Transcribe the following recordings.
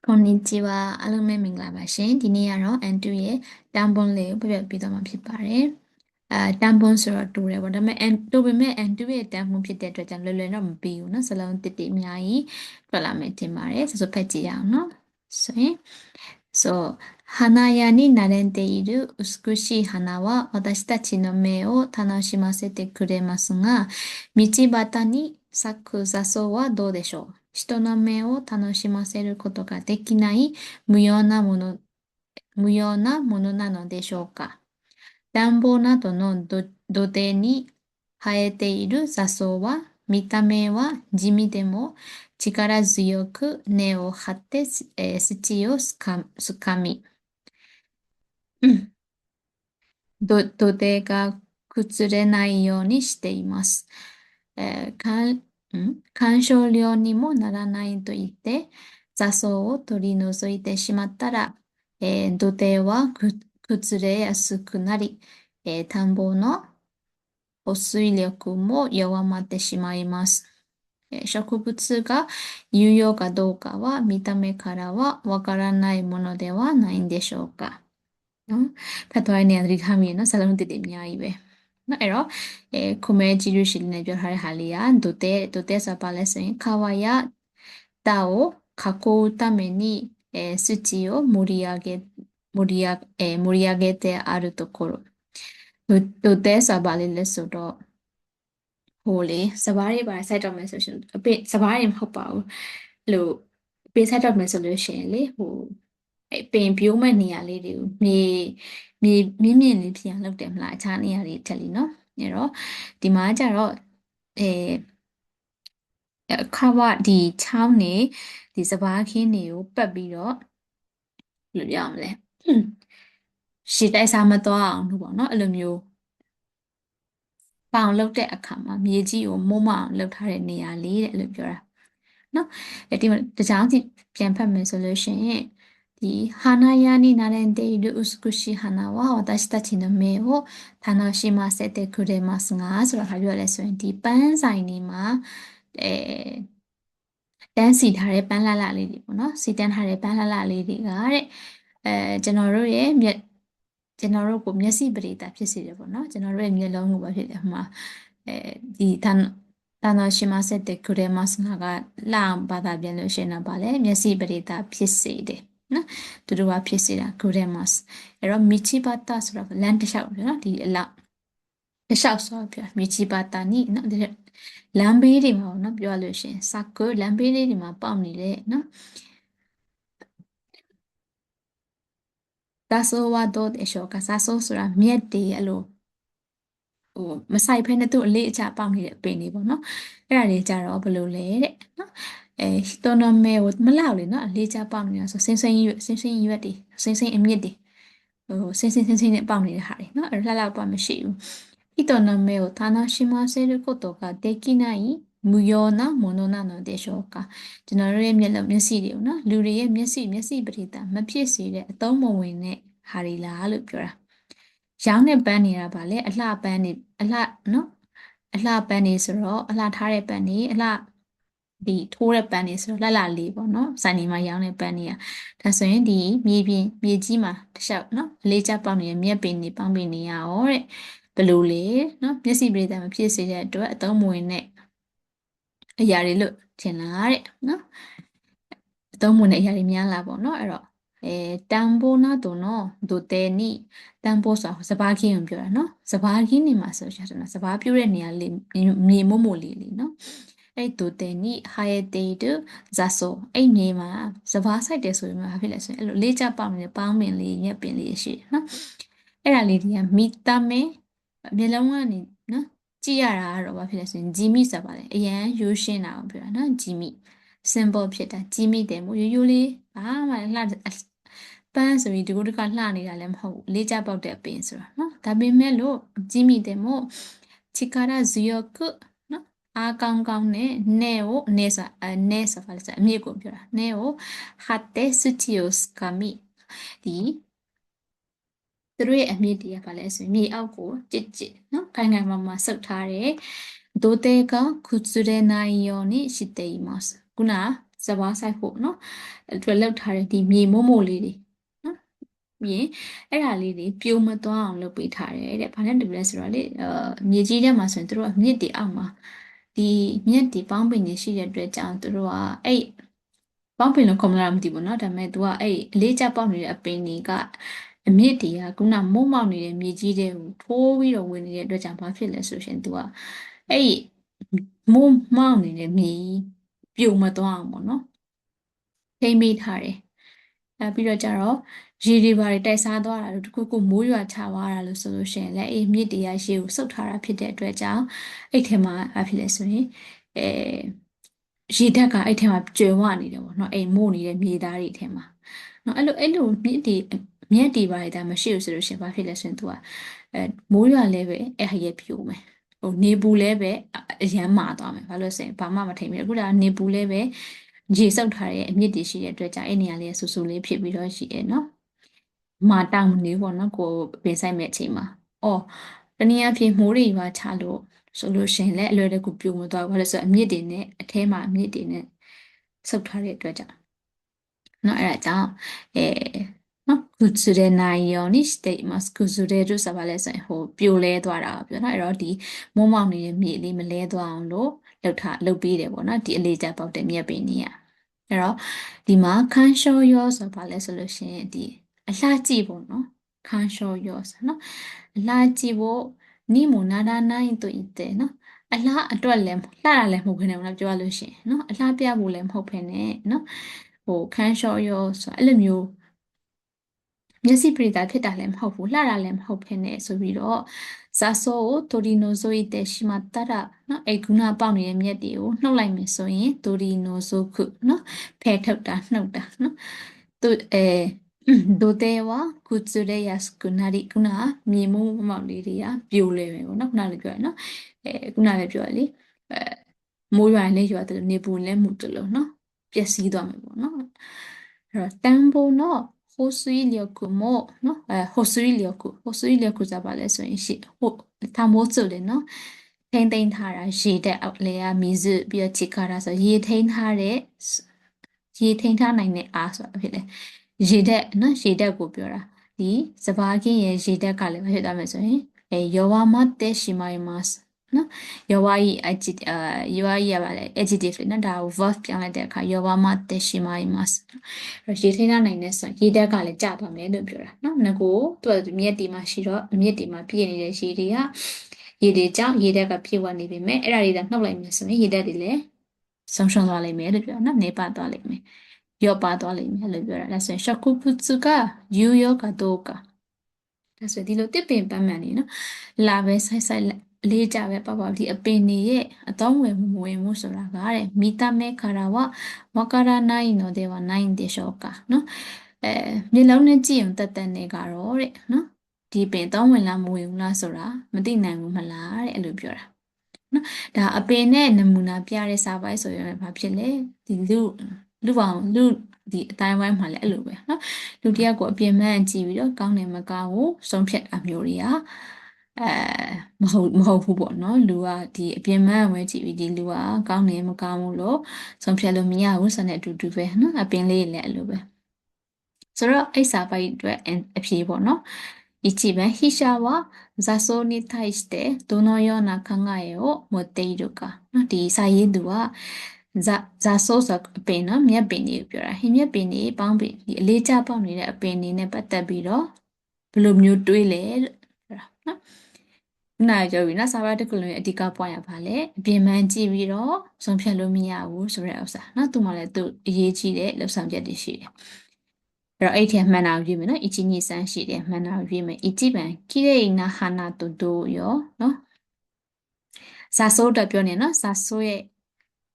こんにちは。အားလုံးပဲမင်္ဂလာပါရှင်။ဒီနေ့ကတော့ N2 ရဲ့တန်ပွန်းလေးကိုပြပြပေးသွားမှာဖြစ်ပါတယ်။တန်ပွန်းဆိုတော့တူတယ်ပေါ့။ဒါပေမဲ့ တူပေမဲ့ N2 ရဲ့တန်ပွန်းဖြစ်တဲ့အတွက်ကြောင့်လွယ်လွယ်တော့မပြီးဘူးเนาะ။စလုံးတစ်တိအများကြီးထွက်လာမယ်ထင်ပါတယ်။ဆိုဖတ်ကြည့်ရအောင်เนาะ။ဆိုရင်花屋に並んでいる美しい花は私たちの目を楽しませてくれますが、道端に咲く雑草はどうでしょう。人の目を楽しませることができない無用なものなのでしょうか。暖房などの土手に生えている雑草は見た目は地味でも力強く根を張って、土をつかみ、土手が崩れないようにしています。観賞用にもならないと言って、雑草を取り除いてしまったら、土手は崩れやすくなり、田んぼの保水力も弱まってしまいます。植物が有用かどうかは見た目からはわからないものではないんでしょうか。နော်ဖတ်သွားတဲ့နေရာသတိထားမိရနော်စာလုံးတစ်တွေအများကြီးပဲနော်အဲ့တော့ခုမဲကြည့်လို့ရှိရင်လည်းပြောထားတဲ့ဟာလေးကဒိုတဲဆိုတာပါလဲဆိုရင်ခါဝါယာတာကို囲うために、土を盛り上げてあるところဒိုတဲဆိုတာပါလဲလဲဆိုတော့ဟိုလေစပားတွေပါစိုက်တော့မယ်ဆိုရှင်အပေစပားတွေမဟုတ်ပါဘူးအဲ့လိုအပေစိုက်တော့မယ်ဆိုလို့ရှိရင်လေဟိုပင်ပြိုးမဲ့နေရာလေးတွေကိုမြေမြင့်လေးဖြစ်အောင်လုပ်တယ်မလားအခြားနေရာတွေထက်လीနော်အဲ့တော့ဒီမှာကျတော့ခါဝဒီချောင်းနေဒီစပားခင်းတွေကိုပတ်ပြီးတော့ဘယ်လိုပြောရမလဲရှည်တိုက်စားမသွားအောင်လို့ပေါ့နော်အဲ့လိုမျိုးပေါင်လုပ်တဲ့အခါမှာမြေကြီးကိုမုံမအောင်လုပ်ထားတဲ့နေရာလေးတဲ့အဲ့လိုပြောတာနော်ဒီမှာတခြားစီပြန်ဖတ်မယ်ဆိုလို့ရှိရင်ဒီ花屋に並んでいる美しい花は私たちの目を楽しませてくれますがဆိုတာဘာပြောလဲဆိုရင်ဒီပန်းဆိုင်တွေမှာတန်းစီထားတဲ့ပန်းလှလှလေးတွေပေါ့နော်စီတန်းထားတဲ့ပန်းလှလှလေးတွေကတဲ့ကျွန်တော်တို့ကိုမျက်စိပရိသတ်ဖြစ်စေတယ်ပေါ့နော်ကျွန်တော်တို့ရဲ့မျက်လုံးကိုပဲဖြစ်တယ်ဟိုမှာဒီတာနာရှိမဆက်တဲ့ကုရဲမစနာကလာဘာသာပြန်လို့ရှင်းတာပါလေမျက်စိပရိသတ်ဖြစ်စေတယ်နော်သူတို့ကဖြစ်စေတာကုရဲမစအဲ့တော့မီချီဘတာဆိုတာလမ်းတစ်လျှောက်နော်ဒီအလောက်တစ်လျှောက်ဆိုပြမီချီဘတာနိနော်လမ်းဘေးတွေမှာနော်ပြောလို့ရှရင်စကူလမ်းဘေးလေးတွေမှာပေါက်နေတဲ့နော်ဒါဆိုဝါတော့တဲ့ရှောကစားဆိုးဆိုတာမြက်တွေအဲ့လိုဟိုမဆိုင်ဖဲနဲ့သူ့အလေးအချပေါက်နေတဲ့အပင်တွေပေါ့နော်အဲ့ဒါတွေကြတော့ဘယ်လိုလဲတဲ့နော်ဟီတိုနိုမဲကိုမလောက်လေနော်အလေးချပေါက်နေတာဆိုစင်းစင်းရွက်တွေစင်းစင်းအမြင့်တွေဟိုစင်းနဲ့ပေါက်နေတဲ့ဟာတွေနော်အဲ့လှလောက်ပါမရှိဘူး人の目を楽しませることができない無用なものなのでしょうかကျွန်တော်တို့ရဲ့မျက်စိတွေကိုနော်လူတွေရဲ့မျက်စိပရိသတ်မဖြစ်စေတဲ့အသုံးမဝင်တဲ့ဟာတွေလားလို့ပြောတာရောင်းတဲ့ပန်းနေတာပါလေအလှပန်းနေအလှနော်အလှပန်းနေဆိုတော့အလှထားတဲ့ပန်းနေအလှဒီထိုးတဲ့ပန်းနေဆိုတော့လှလေးပေါ့နော်စိုင်နေမှာရောင်းတဲ့ပန်းနေဒါဆိုရင်ဒီမြေကြီးမှာတစ်လျှောက်နော်အလေးကျပေါက်နေတဲ့မြက်ပင်နေပေါင်းပင်နေရရောတဲ့ဘယ်လိုလဲနော်မျက်စိပရိသတ်မဖြစ်စေတဲ့အတွက်အသုံးမဝင်တဲ့အရာတွေလို့ထင်လားတဲ့နော်အသုံးမဝင်တဲ့အရာတွေများလားပေါ့နော်အဲ့တော့တန်ဖိုးနာတို့နော်ဒိုတဲနိတန်ဖိုးဆိုတာစပားခင်းကိုပြောတာနော်စပားခင်းနေမှာဆိုရှင်စပားပြိုးတဲ့နေရာလေးမြေမို့လေးနော်အဲ့ဒိုတဲနိဟာယတေဒဇာဆိုအဲ့မြေမှာစပားဆိုင်တယ်ဆိုရင်ဘာဖြစ်လဲဆိုရင်အဲ့လိုလေးချပေါက်နေတဲ့ပေါင်းပင်လေးညက်ပင်လေးရှိတယ်နော်အဲ့ဒါလေးတွေကမီတာမဲမျက်လုံးကနေနော်ကြည့်ရတာကတော့ဘာဖြစ်လဲဆိုရင်ဂျီမီဆိုတာပါလေအရန်ရိုးရှင်းတာကိုပြောတာနော်ဂျီမီ symbol ဖြစ်တာဂျီမီတယ်မို့ရိုးလေးဘာမှလှပန်းဆိုပြီးဒီကုတကလှနေတာလည်းမဟုတ်ဘူးလေးကြပေါက်တဲ့အပင်ဆိုတာနော်ဒါပေမဲ့လို့ဂျီမီတယ်မို့ချီကာရာဇီယကုနော်အားကောင်းနဲ့နဲကိုနဲဆိုတာနဲဆိုတာပါလေအမြစ်ကိုပြောတာနဲကိုဟာတေစတီယိုစကာမီဒီသူတို့ရဲ့အမြင့်တွေကပါလဲဆိုရင်မြေအောက်ကိုကြစ်နော်ခိုင်မာဆုပ်ထားတယ်ဒိုတေကခုဇူရေနိုင်ယောနိရှိတေမတ်ခုနစ စဘာဆိုင်ဖို့နော်အတွက်လောက်ထားတဲ့ဒီမြေမို့မို့လေးတွေနော်ပြီးရင်အဲ့ဒါလေးတွေပြိုမသွားအောင်လုပ်ပေးထားတယ်တဲ့ဘာနဲ့တူလဲဆိုတော့လေမြေကြီးထဲမှာဆိုရင်တို့ကမြစ်တွေအောက်မှာဒီမြစ်တွေပေါင်းပင်တွေရှိတဲ့အတွက်ကြောင့်တို့ကအဲ့ပေါင်းပင်လို့ခေါ်မလားမသိဘူးเนาะဒါပေမဲ့ तू ကအဲ့အလေးကျပေါက်နေတဲ့အပင်တွေကအမြင့်တွေကခုနမိုးမောက်နေတဲ့မြေကြီးတွေကိုထိုးပြီးတော့ဝင်နေတဲ့အတွက်ကြောင့်ဘာဖြစ်လဲဆိုရှင် तू ကအဲ့မိုးမောက်နေတဲ့မြေပြိုမသွားအောင်ပေါ့နော်ထိမ့်မိထားတယ်ပြီးတော့ကြတော့ရေတွေဘာတွေတိုက်စားသွားတာလို့တခုခုမိုးရွာချသွားတာလို့ဆိုလို့ရှိရင်လည်းအေးမြစ်တွေကရေကိုစုပ်ထားတာဖြစ်တဲ့အတွက်ကြောင့်အဲ့ထဲမှာဘာဖြစ်လဲဆိုရင်အဲရေဓာတ်ကအဲ့ထဲမှာကျွယ်ဝနေတယ်ပေါ့နော်အဲ့မို့နေတဲ့မြေသားတွေထဲမှာနော်အဲ့လိုမြက်တွေပါတာမရှိဘူးဆိုလို့ရှိရင်ဘာဖြစ်လဲဆိုရင် तू ကမိုးရွာလဲပဲအဲ့ဟရဲ့ပြိုမယ်ဟိုနေပူလဲပဲအရမ်းမာသွားမယ်ဘာလို့လဲဆိုရင်ဘာမှမထိန်ဘူးအခုကနေပူလဲပဲရေစုပ်ထားတဲ့အမြစ်တွေရှိတဲ့အတွက်ကြောင့်အဲ့နေရာလေးဆူဆူလေးဖြစ်ပြီးတော့ရှိတယ်နော်မာတောင်နေပေါ့နော်ကိုပင်ဆိုင်မဲ့အချိန်မှာအော်တနည်းအားဖြင့်မိုးတွေရွာချလို့ဆိုလို့ရှိရင်လည်းအလွယ်တကူပြိုမသွားဘူးဘာလို့လဲဆိုတော့အမြစ်တွေနဲ့အထဲမှာအမြစ်တွေနဲ့စုပ်ထားတဲ့အတွက်ကြောင့်နော်အဲ့ဒါကြောင့်နော်ကုဇူရဲနိုင်ယောနိစတေမတ်ကုဇူရဲတို့ဆိုပါလဲဆိုရင်ဟိုပြိုလဲသွားတာပြောနော်အဲ့တော့ဒီမိုးမောင်နေတဲ့မြေလေးမလဲသွားအောင်လို့လုပ်ပေးတယ်ပေါ့နော်ဒီအလေးကျပေါက်တဲ့မြက်ပင်ကြီးอ่ะအဲ့တော့ဒီမှာခန်းလျှောရောဆိုပါလဲဆိုလို့ရှိရင်ဒီအလှကြည့်ပေါ့နော်ခန်းလျှောရောဆိုနော်အလှကြည့်ဖို့နိမနာဒနိုင်တို့ဤတဲ့နော်အလှအတွက်လည်းလှတာလည်းမဟုတ်ဘဲနဲ့နော်ပြောရလို့ရှိရင်နော်အလှပြဖို့လည်းမဟုတ်ဘဲနဲ့နော်ဟိုခန်းလျှောရောဆိုအဲ့လိုမျိုးမျက်စိပရိသတ်ဖြစ်တာလည်းမဟုတ်ဘူးလှတာလည်းမဟုတ်ဘဲနဲ့ဆိုပြီးတော့ဇာဆိုကိုတိုရီနိုဆိုဤတဲ့ရှိမတရနော်အဲ့ကုနာပေါက်နေတဲ့မြက်တွေကိုနှုတ်လိုက်မယ်ဆိုရင်တိုရီနိုဆိုခုနော်ဖယ်ထုတ်တာနှုတ်တာနော်သူဒိုတေဝကုဇူရေယစကုနာရီကုနာမြေမုံမောင်လေးတွေကပြိုလဲပဲပေါ့နော်ခုနလည်းပြောရနော်ခုနလည်းပြောရလေအဲမိုးရွာလည်းရွာတယ်နေပူလည်းမှုတယ်လို့နော်ပျက်စီးသွားမယ်ပေါ့နော်အဲ့တော့တန်ဖိုးနော်ဟိုဆွေးလျော်ကုမို့နော်ဟိုဆွေးလျော်ကုကြပါလဲဆိုရင်ရှိဟိုတန်ဖိုးဆိုတယ်နော်ထိမ့်သိမ်းထားတာရေတက်အောက်လေကမီးစုပြီးတော့ချစ်ခါတာဆိုရေထိမ့်ထားတဲ့ရေထိမ့်ထားနိုင်တဲ့အားဆိုတာဖြစ်တယ်ရေတက်နော်ရေတက်ကိုပြောတာဒီစဘာကင်းရဲ့ရေတက်ကလည်းဖြစ်သွားမယ်ဆိုရင်ယောဝါမတက်ရှိမိုင်မတ်နော်ယောဝါကြီးယောဝါကြီးရပါလေ adjective နော်ဒါကို verb ပြောင်းလိုက်တဲ့အခါယောဝါမတက်ရှိမိုင်မတ်ရေထိန်းထားနိုင်တဲ့ဆိုရေတက်ကလည်းကျသွားမယ်လို့ပြောတာနော်ငကိုသူကမြက်တီမှာရှိတော့မြက်တီမှာပြည့်နေတဲ့ရေတွေကရေတွေကြောင့်ရေတက်ကပြည့်ဝနေပြီမဲ့အဲ့ဒါတွေကနှုတ်လိုက်မယ်ဆိုရင်ရေတက်တွေလည်းဆုံးရှုံးသွားလိမ့်မယ်လို့ပြောတာနော်နေပါသွားလိမ့်မယ်ယောပါသွားလိမ့်မယ်လို့ပြောတာဒါဆိုရင် shakuputsu က yu yo ka do ka ဒါဆိုဒီလိုတစ်ပင်ပန်းမှန်နေနော်လာပဲဆိုင်လေးကြပဲပေါ့ပေါ့ဒီအပင်တွေရဲ့အသုံးဝင်မှုဆိုတာကတဲ့မိတမဲခါရဝဝကာရနိုင်နော်တဲ့ဝနိုင်တဲ့ရှောကနော်မျက်လုံးနဲ့ကြည့်ရင်တက်တက်နေကတော့တဲ့နော်ဒီပင်သုံးဝင်လားမဝင်ဘူးလားဆိုတာမသိနိုင်ဘူးမလားတဲ့အဲ့လိုပြောတာနော်ဒါအပင်နဲ့နမူနာပြတဲ့စာပိုက်ဆိုရင်ဘာဖြစ်လဲဒီလူပေါင်းလူဒီအတိုင်းဝိုင်းမှာလည်းအဲ့လိုပဲနော်လူတယောက်ကိုအပြင်မှန်းကြည့်ပြီးတော့ကောင်းတယ်မကောင်းဘူးဆုံးဖြတ်တာမျိုးတွေကအဲမဟုတ်ဘူးပေါ့နော်လူကဒီအပြင်မှန်းဝဲကြည့်ပြီးဒီလူကကောင်းတယ်မကောင်းဘူးလို့ဆုံးဖြတ်လို့မရဘူးဆိုတဲ့အတူတူပဲနော်အပင်လေးလည်းအဲ့လိုပဲဆိုတော့အဲ့စာပိုက်အတွက်အဖြေပေါ့နော်1番、筆者は座礁に対してどのような考えを持っているか。ဒီစာရေးသူကဇာဆိုးဆိုအပင်နော်မြက်ပင်တွေပြောတာဟင်းမြက်ပင်တွေပေါင်းပင်ဒီအလေးကျပေါက်နေတဲ့အပင်တွေနဲ့ပတ်သက်ပြီးတော့ဘယ်လိုမျိုးတွေးလဲလို့ပြောတာနော်နာကြောပြီနော်စာပါတစ်ခုလုံးရဲ့အဓိက point ရပါလေအပြင်မှန်ကြည့်ပြီးတော့ဆုံးဖြတ်လို့မရဘူးဆိုတဲ့ဥစ္စာနော်သူမှလည်းသူအရေးကြီးတဲ့လှုပ်ဆောင်ချက်တွေရှိတယ်အဲ့တော့အဲ့ဒီမှန်တာကိုရွေးမယ်နော်1 2 3ရှိတယ်မှန်တာကိုရွေးမယ်1番綺麗な花とどうよနော်ဇာဆိုးတော့ပြောနေနော်ဇာဆိုး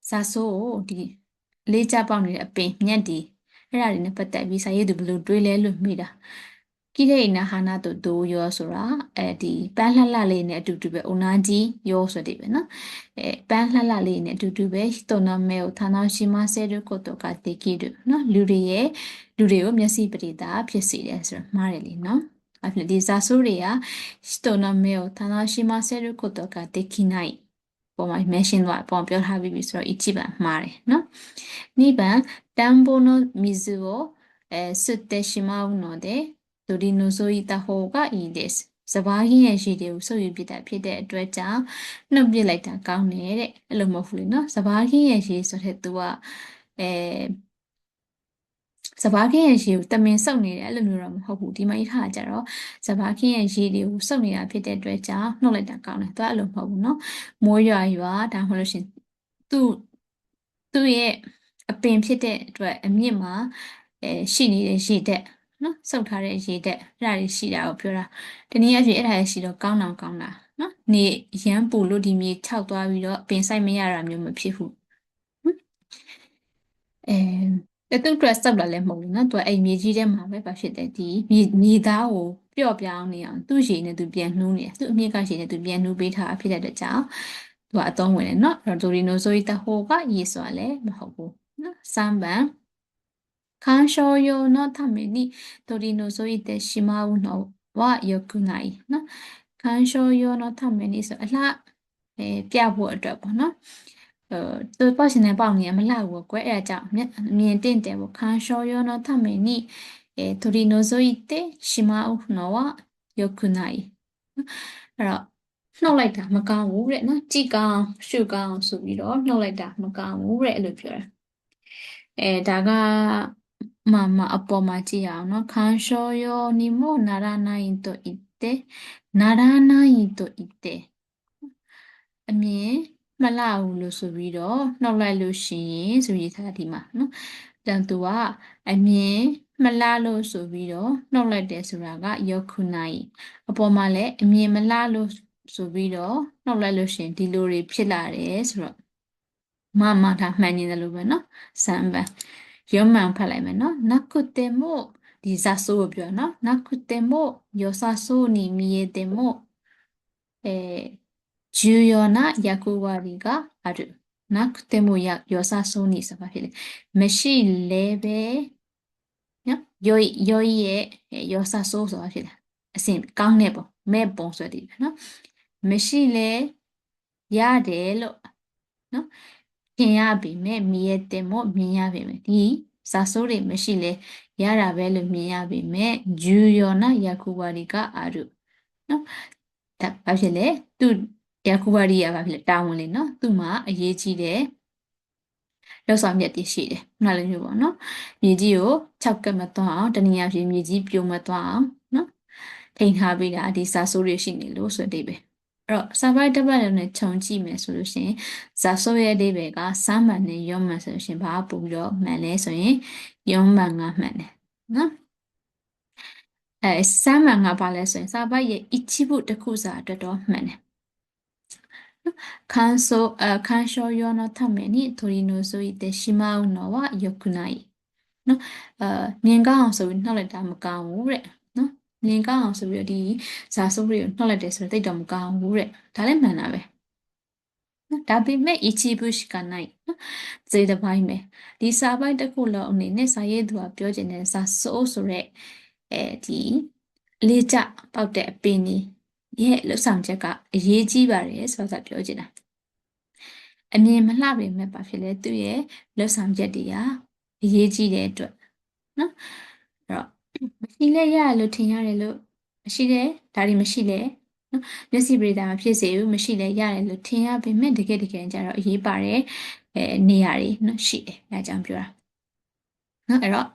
ကိုဒီလေးချပေါက်နေတဲ့အပင်မြက်ဒီအဲ့ဒါတွေနဲ့ပတ်သက်ပြီးစာရေးသူဘယ်လိုတွေးလဲလို့မိတာကိရိနာဟာနာတို့ဒိုယောဆိုတာဒီပန်းလှလှလေးနဲ့အတူတူပဲအုံနာကြီးယောဆိုတဲ့ပဲနော်ပန်းလှလှလေးနဲ့အတူတူပဲတောနမဲကိုဌာနရှိမဆဲရုကိုတော့ကတိကိတို့နော်လူတွေကိုမျက်စိပရိသဖြစ်စေတယ်ဆိုတော့မှားတယ်လीနော်အဲ့ဒီဇာဆိုးတွေကတောနမဲကိုဌာနရှိမဆဲရုကိုတော့ကတိကိနိုင် ပေါ်မှာ mention သွားပေါ်ပြောထားပြီးပြီဆိုတော့1番မှားတယ်နော်2番田んぼの水を吸ってしまうので取り除いた方がいいですစဘာခင်းရဲ့ရေတွေကိုစုပ်ယူပစ်တာဖြစ်တဲ့အတွက်ကြောင့်နှုတ်ပစ်လိုက်တာကောင်းတယ်တဲ့အဲ့လိုမဟုတ်ဘူးလေနော်စဘာခင်းရဲ့ရေဆိုတဲ့သူကစဘာခင်းရဲ့ရေကိုတမင်စုပ်နေတယ်အဲ့လိုမျိုးတော့မဟုတ်ဘူးဒီမှာထားကြတော့စဘာခင်းရဲ့ရေတွေကိုစုပ်နေတာဖြစ်တဲ့အတွက်ကြောင့်နှုတ်လိုက်တာကောင်းတယ်သူကအဲ့လိုမဟုတ်ဘူးနော်မိုးရွာဒါမှမဟုတ်လို့ရှင်သူ့ရဲ့အပင်ဖြစ်တဲ့အတွက်အမြင့်မှာရှိနေတဲ့ရေတက်နော်စုပ်ထားတဲ့ရေတက်အဲ့ဒါတွေရှိတာကိုပြောတာတနည်းအားဖြင့်အဲ့ဒါရရှိတော့ကောင်းတာနော်နေရမ်းပူလို့ဒီမြေခြောက်သွားပြီးတော့ပင်ဆိုင်မရတာမျိုးမဖြစ်ဘူးသူ့အတွက်စောက်လာလည်းမဟုတ်ဘူးနော်သူကအဲ့မြေကြီးထဲမှာပဲဘာဖြစ်တယ်ဒီမြေသားကိုပျော့ပြောင်းနေအောင်သူ့ရေနဲ့သူပြန်နှူးနေတယ်သူ့အမြင့်ကရေနဲ့သူပြန်နှူးပေးထားဖြစ်တဲ့အတွက်ကြောင့်သူကအသုံးဝင်တယ်နော်အဲ့တော့ဒိုရီနိုဆိုရီတဟိုကရေဆိုတာလည်းမဟုတ်ဘူးနော်3番鑑賞用のために取り除いてしまうのは良くないနော်鑑賞用のためにဆိုအလှပြဖို့အတွက်ပေါ့နော်သူပေါ့ရှင်တဲ့ပေါ့နေမလှဘူးကွယ်အဲ့ဒါကြောင့်မြင်တင့်တယ်ပေါ့鑑賞用のために取り除いてしまうのは良くないအဲ့တော့နှုတ်လိုက်တာမကောင်းဘူးတဲ့နော်ကြည်ကောင်းရှုကောင်းဆိုပြီးတော့နှုတ်လိုက်တာမကောင်းဘူးတဲ့အဲ့လိုပြောတာဒါကမအပေါ်မှာကြည့်အောင်နော်鑑賞用にもならないと言ってならないと言ってအမြင်မလှဘူးလို့ဆိုပြီးတော့နှုတ်လိုက်လို့ရှိရင်ဆိုပြီးထားဒီမှာနော်တန်သူကအမြင်မလှလို့ဆိုပြီးတော့နှုတ်လိုက်တယ်ဆိုတာကယောခုနိုင်အပေါ်မှာလည်းအမြင်မလှလို့ဆိုပြီးတော့နှုတ်လိုက်လို့ရှိရင်ဒီလိုတွေဖြစ်လာတယ်ဆိုတော့မဒါမှန်နေတယ်လို့ပဲနော်3番ရုံးမှန်ဖတ်လိုက်မယ်နော်နကုတေမို့ဒီဇာဆိုးကိုပြောနော်နကုတေမို့ယောဆာဆိုးနီမီယေတေမို့重要な役割がある。なくても良さそうにさばひれ。မရှိလည်းပဲနော်良いရဲ့良さそうဆိုတာဖြစ်တယ်အစဉ်ကောင်းတဲ့ပုံမဲ့ပုံဆိုတဲ့နော်မရှိလဲရတယ်လို့နော်ထင်ရပြီမဲ့မြင်တယ်မို့မြင်ရပြီမဲ့ဒီစာစိုးတွေမရှိလဲရတာပဲလို့မြင်ရပြီမဲ့重要な役割があるနော်ဒါဘာဖြစ်လဲသူယာကူဘာရီယာဘာဖြစ်လဲတာဝန်လေနော်သူ့မှာအရေးကြီးတယ်လောက်ဆောင်မြတ်တည်ရှိတယ်ခုနလိုမျိုးပေါ့နော်မြေကြီးကို6ကတ်မသွားအောင်တနည်းအားဖြင့်မြေကြီးပြိုမသွားအောင်နော်ထိန်ထားပေးတာဒီစာဆိုးတွေရှိနေလို့ဆိုတဲ့ပဲအဲ့တော့စာပိုက်တစ်ပတ်လည်းနဲ့ခြုံကြည့်မယ်ဆိုလို့ရှိရင်ဇာဆိုးရဲ့အဓိပ္ပာယ်ကစမ်းမှန်နဲ့ရောမှန်ဆိုလို့ရှိရင်ဘာပို့ပြီးတော့မှန်လဲဆိုရင်ရောမှန်ကမှန်တယ်နော်စမ်းမှန်ကဘာလဲဆိုရင်စာပိုက်ရဲ့一部တစ်ခုစာအတွက်တော့မှန်တယ်鑑賞用のために取り除いてしまうのは良くない。နော်မြင်ကောင်းအောင်ဆိုပြီးနှောက်လိုက်တာမကောင်းဘူးတဲ့နော်မြင်ကောင်းအောင်ဆိုပြီးဒီဇာဆိုးတွေကိုနှောက်လိုက်တယ်ဆိုတော့တိတ်တော့မကောင်းဘူးတဲ့ဒါလည်းမှန်တာပဲနော်ဒါပေမဲ့一部しかないနော်စေတပိုင်းပဲဒီစာပိုက်တစ်ခုလုံးအနေနဲ့စာရေးသူကပြောချင်တဲ့ဇာဆိုးဆိုတဲ့ဒီလေးကျပေါက်တဲ့အပင်ကြီးရဲ့လှုပ်ဆောင်ချက်ကအရေးကြီးပါတယ်ဆိုတာပြောချင်တာအမြင်မလှပေမဲ့ဘာဖြစ်လဲသူ့ရဲ့လှုပ်ဆောင်ချက်တွေကအရေးကြီးတဲ့အတွက်နော်အဲ့တော့မရှိလဲရလို့ထင်ရတယ်လို့မရှိတယ်ဒါတွေမရှိလဲနော်မျက်စိပရိဒါမဖြစ်စေဘူးမရှိလဲရတယ်လို့ထင်ရပေမဲ့တကယ်ကြတော့အရေးပါတယ်နေရာတွေနော်ရှိတယ်အဲအကြောင်းပြောတာနော်အဲ့တော့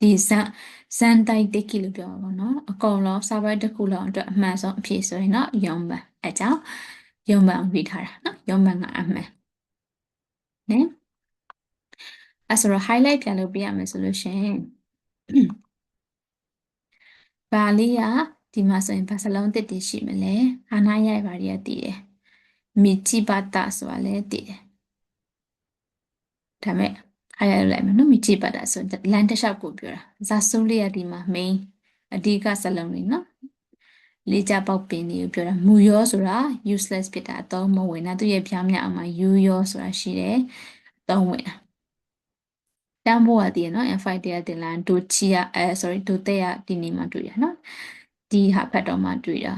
ဒီဇန်တိုက်တကိလို့ပြောပါတော့အကုန်လုံးစာပိုက်တစ်ခုလုံးအတွက်အမှန်ဆုံးအဖြေဆိုရင်တော့ယုံပန်အဲကြောင့်ယုံပန်ပြီးထားတာနော်ယုံပန်ကအမှန်နဲအဲဆိုတော့ highlight ပြန်လုပ်ပြရမယ်ဆိုလို့ရှိရင်ဘာလေးကဒီမှာဆိုရင်ဘာစလုံးတစ်တည်ရှိမလဲဟာနာရိုက်ပါရတည်တယ်မိချိပါတာဆိုတာလည်းတည်တယ်ဒါမဲ့အားရလိုက်မယ်နော်မိချိပါတာဆိုလမ်းတစ်လျှောက်ကိုပြောတာဇာဆိုးလေးကဒီမှာ main အဓိကစလုံးလေးနော်လေးကြပေါက်ပင်လေးကိုပြောတာမူရောဆိုတာ useless ဖြစ်တာအသုံးမဝင်တာသူရဲ့ပြောင်းမြအောင်မှာ u ရောဆိုတာရှိတယ်အသုံးဝင်တာတန်းဖို့ရတည်နော် F5 တရားတင်လာဒိုချီယာsorry ဒိုတက်ရဒီနေမှာတွေ့ရနော်ဒီဟာဖတ်တော့မှတွေ့တာ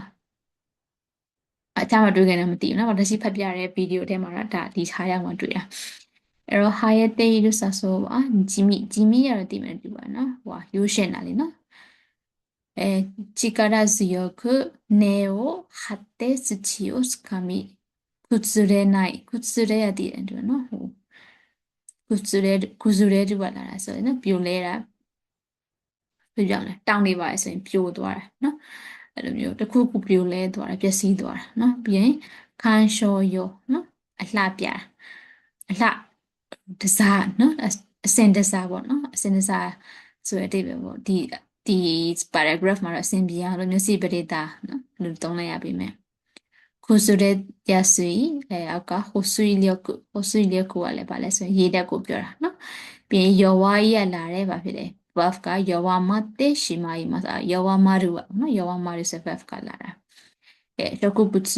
အခြားမှာတွေ့ခဲ့တယ်မသိဘူးနော်လက်ရှိဖတ်ပြတဲ့ဗီဒီယိုထဲမှာတော့ဒါဒီထားရမှာတွေ့တာအဲ့တော့ hayate လို့ဆိုပါဂျီမီရတော့တည်မယ်တူပါနော်ဟိုရိုးရှင်းတာလေနော်力強く根を張って土をつかみ、崩れない。崩れやでいいの崩れるはならそうね。ပြိုလဲတာပြပြောင်းလဲတောင်းနေပါလေဆိုရင်ပြိုသွားတာနော်အဲ့လိုမျိုးတစ်ခုခုပြိုလဲသွားတာပျက်စီးသွားတာနော်ပြီးရင်ခန်းလျှော်ရောနော်အလှပြတာအလှတစားနော်အစင်တစားပေါ့နော်အစင်တစားဆိုတဲ့အဓိပ္ပာယ်ပေါ့ဒီ paragraph မှာတော့အစင်ပြအောင်လို့မျိုးစိပရိတာနော်လို့သုံးလိုက်ရပြီမယ်ခုဆိုတဲ့ရဆွေအောက်ကဟိုဆွေလျော့ကိုဟိုဆွေလျော့ကိုကလည်းဗာလဲဆိုရင်ရေးတက်ကိုပြောတာနော်ပြီးရင်ယောဝါကြီးရလာတယ်ဗာဖြစ်တယ် verb ကယောဝါမတဲ့ရှိမာကြီးမှာယောဝါမာရူနော်ယောဝါမာရူဆို verb ကလာတာတကုပုツ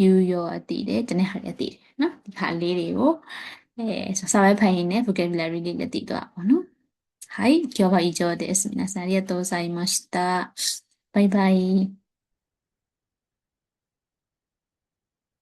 ယူယောအတိတယ်တနေ့ဟာလည်းအတိတယ်နော်ဒီခါလေးတွေကိုစာပဲဖိုင်ရင်နဲ့ vocabulary လေးလည်းတည်သွားပါနော်はい今日は以上です皆さんありがとうございましたバイバイ